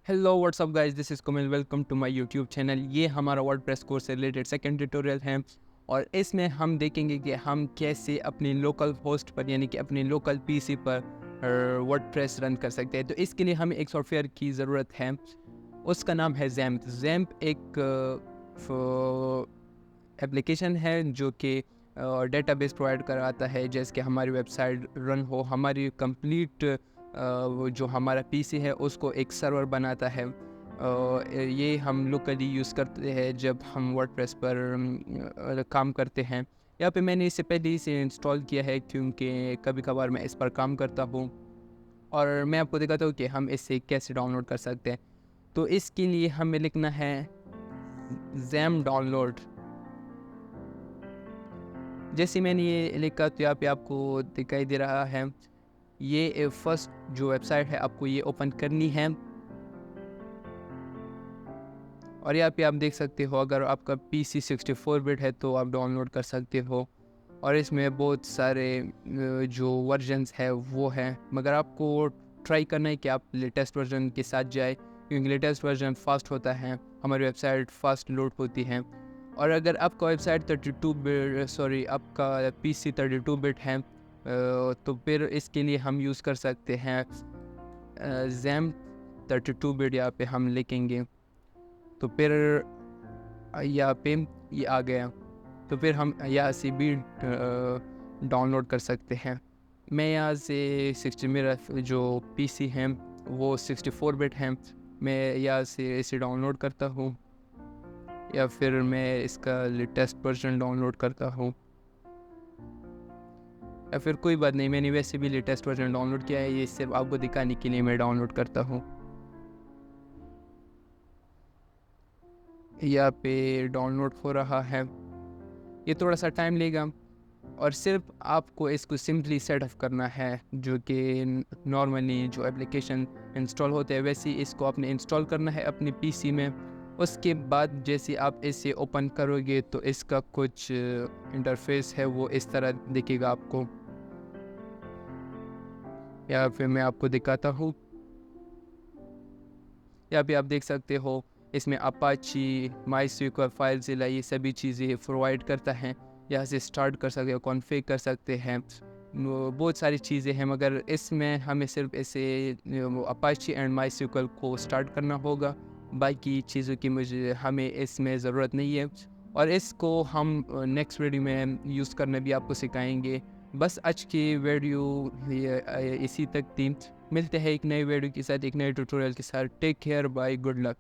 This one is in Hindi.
Hello what's up guys, this is Komil. Welcome to my YouTube channel. ये हमारा वर्डप्रेस कोर्स से रिलेटेड सेकंड ट्यूटोरियल है और इसमें हम देखेंगे कि हम कैसे अपनी लोकल होस्ट पर यानी कि अपने लोकल पीसी पर वर्डप्रेस रन कर सकते हैं। तो इसके लिए हमें एक सॉफ्टवेयर की ज़रूरत है, उसका नाम है Xampp। Xampp एक एप्लीकेशन है जो कि डेटाबेस प्रोवाइड कराता है, जैसे कि हमारी वेबसाइट रन हो, हमारी कंप्लीट वो जो हमारा पीसी है उसको एक सर्वर बनाता है। ये हम लोकली यूज़ करते हैं जब हम वर्डप्रेस पर काम करते हैं। यहाँ पे मैंने इससे पहले इसे इंस्टॉल किया है क्योंकि कभी कभार मैं इस पर काम करता हूँ और मैं आपको दिखाता हूँ कि हम इसे कैसे डाउनलोड कर सकते हैं। तो इसके लिए हमें लिखना है Xampp डाउनलोड। जैसे मैंने ये लिखा तो यहाँ पे आपको दिखाई दे रहा है। ये फर्स्ट जो वेबसाइट है आपको ये ओपन करनी है और यहाँ पे आप देख सकते हो, अगर आपका पीसी 64 बिट है तो आप डाउनलोड कर सकते हो। और इसमें बहुत सारे जो वर्जन्स है वो है, मगर आपको ट्राई करना है कि आप लेटेस्ट वर्जन के साथ जाए क्योंकि लेटेस्ट वर्जन फास्ट होता है, हमारी वेबसाइट फास्ट लोड होती है। और अगर आपका वेबसाइट 32 बिट आपका पीसी 32 बिट है तो फिर इसके लिए हम यूज़ कर सकते हैं Xampp 32 बिट। यहाँ पे हम लिखेंगे तो फिर यहाँ पे ये आ गया, तो फिर हम यहाँ से भी डाउनलोड कर सकते हैं। मैं यहाँ से मेरा जो पीसी है वो 64 बिट है, मैं यहाँ से इसे डाउनलोड करता हूँ या फिर मैं इसका लेटेस्ट वर्जन डाउनलोड करता हूँ, या फिर कोई बात नहीं, मैंने वैसे भी लेटेस्ट वर्जन डाउनलोड किया है, ये सिर्फ आपको दिखाने के लिए मैं डाउनलोड करता हूँ। यहाँ पे डाउनलोड हो रहा है, ये थोड़ा सा टाइम लेगा और सिर्फ आपको इसको सिंपली सेटअप करना है, जो कि नॉर्मली जो एप्लीकेशन इंस्टॉल होते हैं वैसे ही इसको आपने इंस्टॉल करना है अपने पीसी में। उसके बाद जैसे आप इसे ओपन करोगे तो इसका कुछ इंटरफेस है वो इस तरह दिखेगा आपको, या फिर मैं आपको दिखाता हूँ। यहाँ पे आप देख सकते हो, इसमें अपाची, माईस्क्यूएल, फाइलज़िला ये सभी चीज़ें प्रोवाइड करता है। यहाँ से स्टार्ट कर सकते हो, कॉन्फ़िगर कर सकते हैं, बहुत सारी चीज़ें हैं, मगर इसमें हमें सिर्फ ऐसे अपाची एंड माईस्क्यूएल को स्टार्ट करना होगा। बाकी चीज़ों की हमें इसमें ज़रूरत नहीं है और इसको हम नेक्स्ट वीडियो में यूज़ करना भी आपको सिखाएंगे। बस आज की वीडियो इसी तक थी। मिलते हैं एक नए वीडियो के साथ, एक नए ट्यूटोरियल के साथ। Take care, bye, good luck.